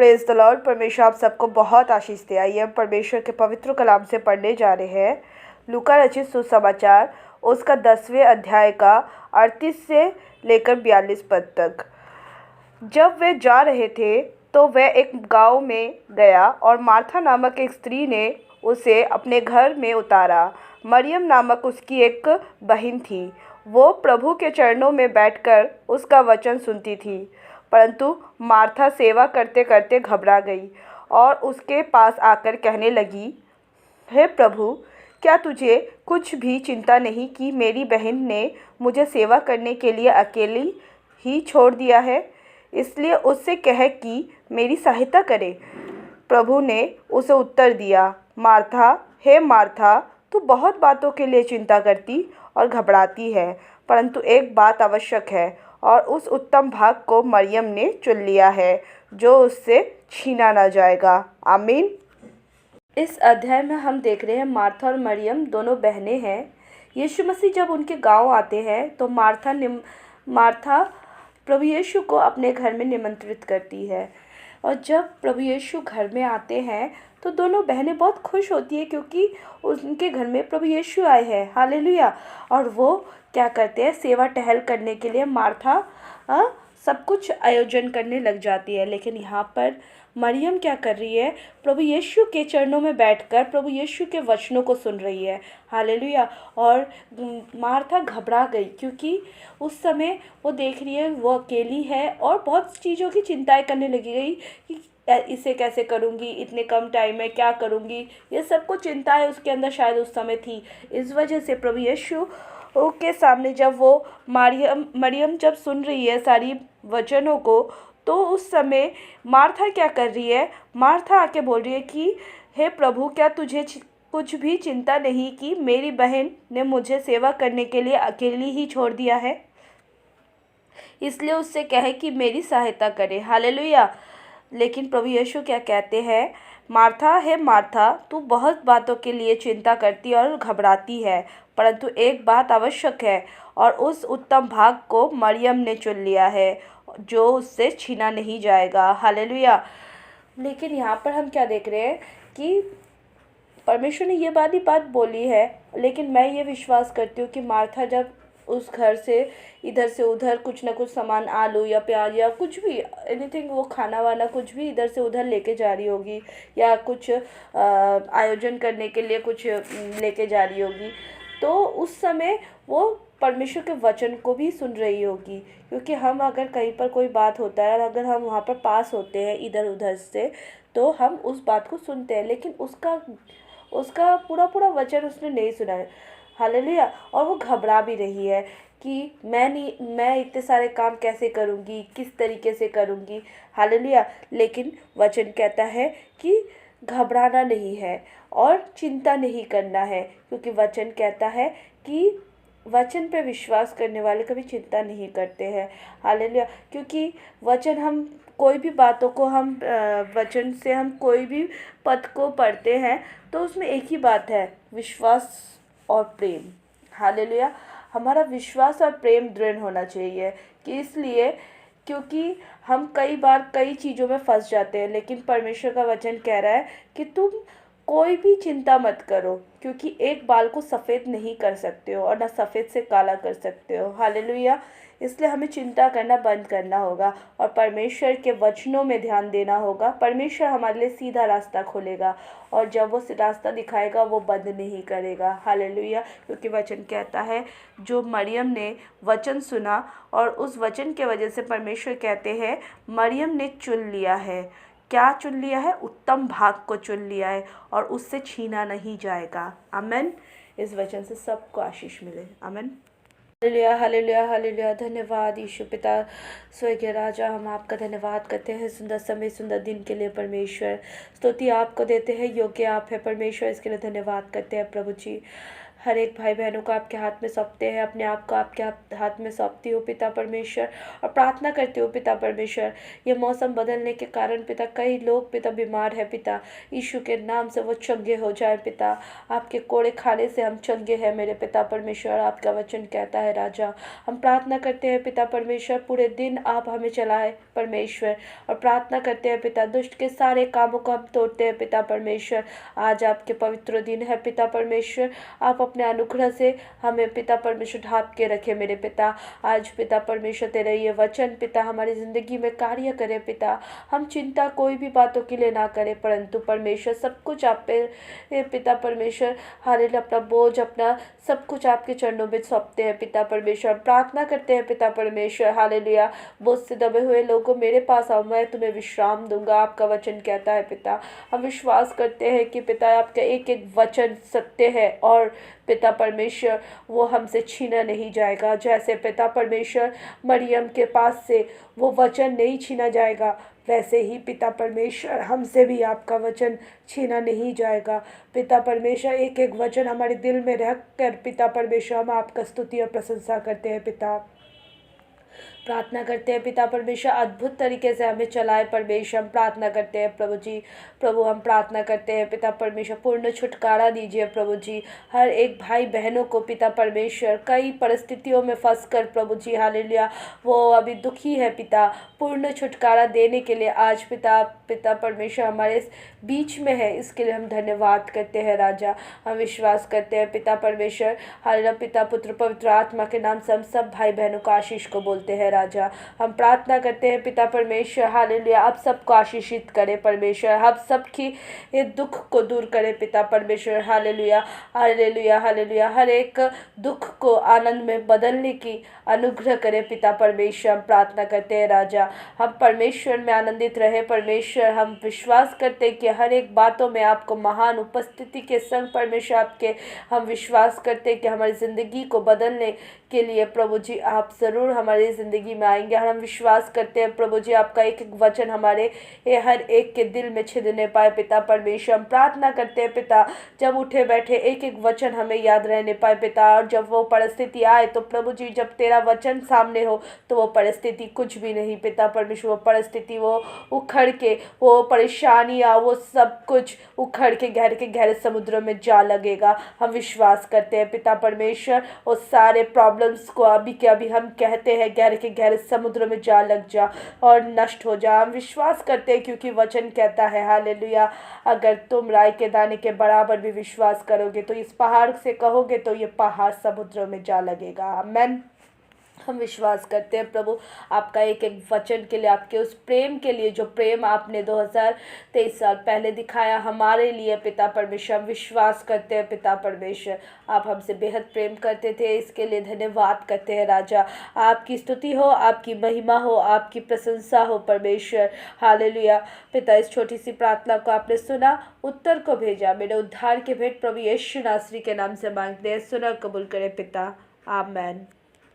Praise the Lord. परमेश्वर आप सबको बहुत आशीष दे। आइए हम परमेश्वर के पवित्र कलाम से पढ़ने जा रहे हैं लूका रचित सुसमाचार उसका 10वें अध्याय का 38 से लेकर 42 पद तक। जब वे जा रहे थे तो वह एक गांव में गया और मार्था नामक एक स्त्री ने उसे अपने घर में उतारा। मरियम नामक उसकी एक बहन थी। वो प्रभु के चरणों में बैठकर उसका वचन सुनती थी। परंतु मार्था सेवा करते करते घबरा गई और उसके पास आकर कहने लगी, हे प्रभु, क्या तुझे कुछ भी चिंता नहीं कि मेरी बहन ने मुझे सेवा करने के लिए अकेली ही छोड़ दिया है? इसलिए उससे कह कि मेरी सहायता करे। प्रभु ने उसे उत्तर दिया, मार्था, हे मार्था, तू बहुत बातों के लिए चिंता करती और घबराती है, परंतु एक बात आवश्यक है और उस उत्तम भाग को मरियम ने चुन लिया है जो उससे छीना न जाएगा। आमीन। इस अध्याय में हम देख रहे हैं मार्था और मरियम दोनों बहनें हैं। यीशु मसीह जब उनके गांव आते हैं तो मार्था प्रभु यीशु को अपने घर में निमंत्रित करती है। और जब प्रभु यीशु घर में आते हैं तो दोनों बहनें बहुत खुश होती है क्योंकि उनके घर में प्रभु यीशु आए हैं। हालेलुया। और वो क्या करते हैं, सेवा टहल करने के लिए मार्था सब कुछ आयोजन करने लग जाती है। लेकिन यहाँ पर मरियम क्या कर रही है, प्रभु यीशु के चरणों में बैठकर प्रभु यीशु के वचनों को सुन रही है। हालेलुया। और मार्था घबरा गई क्योंकि उस समय वो देख रही है वो अकेली है और बहुत चीज़ों की चिंताएं करने लगी गई कि इसे कैसे करूँगी, इतने कम टाइम में क्या करूँगी, ये सब कुछ चिंताएं उसके अंदर शायद उस समय थी। इस वजह से प्रभु यीशु के सामने जब वो मरियम जब सुन रही है सारी वचनों को, तो उस समय मार्था क्या कर रही है, मार्था आके बोल रही है कि हे प्रभु, क्या तुझे कुछ भी चिंता नहीं कि मेरी बहन ने मुझे सेवा करने के लिए अकेली ही छोड़ दिया है? इसलिए उससे कहे कि मेरी सहायता करे। हालेलुया। लेकिन प्रभु यीशु क्या कहते हैं, मार्था, हे मार्था, तू बहुत बातों के लिए चिंता करती और घबराती है, परंतु एक बात आवश्यक है और उस उत्तम भाग को मरियम ने चुन लिया है जो उससे छीना नहीं जाएगा। हालेलुया। लेकिन यहाँ पर हम क्या देख रहे हैं कि परमेश्वर ने ये बात बोली है, लेकिन मैं ये विश्वास करती हूँ कि मार्था जब उस घर से इधर से उधर कुछ ना कुछ सामान, आलू या प्याज या कुछ भी एनीथिंग, वो खाना वाना कुछ भी इधर से उधर लेके जा रही होगी या कुछ आयोजन करने के लिए कुछ लेके जा रही होगी, तो उस समय वो परमेश्वर के वचन को भी सुन रही होगी। क्योंकि हम अगर कहीं पर कोई बात होता है और अगर हम वहाँ पर पास होते हैं इधर उधर से, तो हम उस बात को सुनते हैं, लेकिन उसका पूरा वचन उसने नहीं सुना है। हालेलुया। और वो घबरा भी रही है कि मैं इतने सारे काम कैसे करूँगी, किस तरीके से करूँगी। हालेलुया। लेकिन वचन कहता है कि घबराना नहीं है और चिंता नहीं करना है, क्योंकि वचन कहता है कि वचन पे विश्वास करने वाले कभी चिंता नहीं करते हैं। हालेलुया। क्योंकि वचन, हम कोई भी बातों को हम वचन से हम कोई भी पद को पढ़ते हैं तो उसमें एक ही बात है, विश्वास और प्रेम। हालेलुया। हमारा विश्वास और प्रेम दृढ़ होना चाहिए कि इसलिए क्योंकि हम कई बार कई चीज़ों में फंस जाते हैं, लेकिन परमेश्वर का वचन कह रहा है कि तुम कोई भी चिंता मत करो, क्योंकि एक बाल को सफ़ेद नहीं कर सकते हो और ना सफ़ेद से काला कर सकते हो। हालेलुया। इसलिए हमें चिंता करना बंद करना होगा और परमेश्वर के वचनों में ध्यान देना होगा। परमेश्वर हमारे लिए सीधा रास्ता खोलेगा और जब वो रास्ता दिखाएगा वो बंद नहीं करेगा। हालेलुया। क्योंकि वचन कहता है, जो मरियम ने वचन सुना और उस वचन के वजह से परमेश्वर कहते हैं मरियम ने चुन लिया है। क्या चुन लिया है? उत्तम भाग को चुन लिया है और उससे छीना नहीं जाएगा। आमेन। इस वचन से सबको आशीष मिले। आमेन। हालेलुया, हालेलुया, हालेलुया। धन्यवाद यीशु पिता, स्वर्गीय राजा, हम आपका धन्यवाद करते हैं सुंदर समय, सुंदर दिन के लिए। परमेश्वर स्तुति आपको देते हैं, योग्य आप है परमेश्वर, इसके लिए धन्यवाद करते हैं प्रभु जी। हर एक भाई बहनों को आपके हाथ में सौंपते हैं, अपने आप को आपके हाथ में सौंपती हूँ पिता परमेश्वर, और प्रार्थना करती हूँ पिता परमेश्वर। ये मौसम बदलने के कारण पिता कई लोग पिता बीमार है पिता, यीशु के नाम से वो चंगे हो जाए पिता। आपके कोड़े खाने से हम चंगे हैं मेरे पिता परमेश्वर, आपका वचन कहता है राजा। हम प्रार्थना करते हैं पिता परमेश्वर, पूरे दिन आप हमें चलाए परमेश्वर, और प्रार्थना करते हैं पिता, दुष्ट के सारे कामों को हम तोड़ते हैं पिता परमेश्वर। आज आपके पवित्र दिन है पिता परमेश्वर, आप अपने अनुग्रह से हमें पिता परमेश्वर ढांप के रखे मेरे पिता। आज पिता परमेश्वर तेरे ये वचन पिता हमारी ज़िंदगी में कार्य करे पिता। हम चिंता कोई भी बातों के लिए ना करें, परंतु परमेश्वर सब कुछ आप पे पिता परमेश्वर हालेलुया, अपना बोझ अपना सब कुछ आपके चरणों में सौंपते हैं पिता परमेश्वर। प्रार्थना करते हैं पिता परमेश्वर हालेलुया, बोझ से दबे हुए लोगों मेरे पास आओ, मैं तुम्हें विश्राम दूंगा, आपका वचन कहता है पिता। हम विश्वास करते हैं कि पिता आपका एक एक वचन सत्य है, और पिता परमेश्वर वो हमसे छीना नहीं जाएगा। जैसे पिता परमेश्वर मरियम के पास से वो वचन नहीं छीना जाएगा, वैसे ही पिता परमेश्वर हमसे भी आपका वचन छीना नहीं जाएगा। पिता परमेश्वर एक एक वचन हमारे दिल में रख कर पिता परमेश्वर हम आपका स्तुति और प्रशंसा करते हैं पिता। प्रार्थना करते हैं पिता परमेश्वर अद्भुत तरीके से हमें चलाए परमेश्वर। हम प्रार्थना करते हैं प्रभु जी, प्रभु हम प्रार्थना करते हैं पिता परमेश्वर पूर्ण छुटकारा दीजिए प्रभु जी। हर एक भाई बहनों को पिता परमेश्वर कई परिस्थितियों में फंस कर प्रभु जी हालेलुया वो अभी दुखी है पिता, पूर्ण छुटकारा देने के लिए आज पिता परमेश्वर हमारे बीच में है, इसके लिए हम धन्यवाद करते हैं राजा। हम विश्वास करते हैं पिता परमेश्वर हालेलुया, पिता पुत्र पवित्र आत्मा के नाम से हम सब भाई बहनों को आशीष को बोलते हैं राजा। हम प्रार्थना करते हैं पिता परमेश्वर हालेलुया, आप सबको आशीषित करें परमेश्वर, आप सबकी ये दुख को दूर करें पिता परमेश्वर हालेलुया हालेलुया हालेलुया। हर एक दुख को आनंद में बदलने की अनुग्रह करें पिता परमेश्वर। हम प्रार्थना करते हैं राजा, हम परमेश्वर में आनंदित रहे परमेश्वर। हम विश्वास करते हैं कि हर एक बातों में आपको महान उपस्थिति के संग परमेश्वर आपके हम विश्वास करते हैं कि हमारी ज़िंदगी को बदलने के लिए प्रभु जी आप ज़रूर हमारी ज़िंदगी में आएंगे। हम विश्वास करते हैं प्रभु जी आपका एक एक वचन हमारे हर एक के दिल में छिदने पाए पिता परमेश्वर। हम प्रार्थना करते हैं पिता जब उठे बैठे एक एक वचन हमें याद रहने पाए पिता, और जब वो परिस्थिति आए तो प्रभु जी जब तेरा वचन सामने हो तो वो परिस्थिति कुछ भी नहीं पिता परमेश्वर, वो परिस्थिति वो उखड़ के वो परेशानियाँ वो सब कुछ उखड़ के गहरे समुद्रों में जा लगेगा। हम विश्वास करते हैं पिता परमेश्वर वो सारे प्रॉब्लम्स को अभी के अभी हम कहते हैं गहरे समुद्र में जा लग जा और नष्ट हो जा। हम विश्वास करते हैं क्योंकि वचन कहता है हालेलुया, अगर तुम राई के दाने के बराबर भी विश्वास करोगे तो इस पहाड़ से कहोगे तो ये पहाड़ समुद्र में जा लगेगा। आमेन। हम विश्वास करते हैं प्रभु आपका एक एक वचन के लिए, आपके उस प्रेम के लिए जो प्रेम आपने 2023 साल पहले दिखाया हमारे लिए पिता परमेश्वर। हम विश्वास करते हैं पिता परमेश्वर आप हमसे बेहद प्रेम करते थे, इसके लिए धन्यवाद करते हैं राजा। आपकी स्तुति हो, आपकी महिमा हो, आपकी प्रशंसा हो परमेश्वर हालेलुया। पिता इस छोटी सी प्रार्थना को आपने सुना, उत्तर को भेजा, मेरे उद्धार के भेंट प्रभु यीशु नासरी के नाम से मांगते हैं, सुना कबूल करे पिता, आमेन।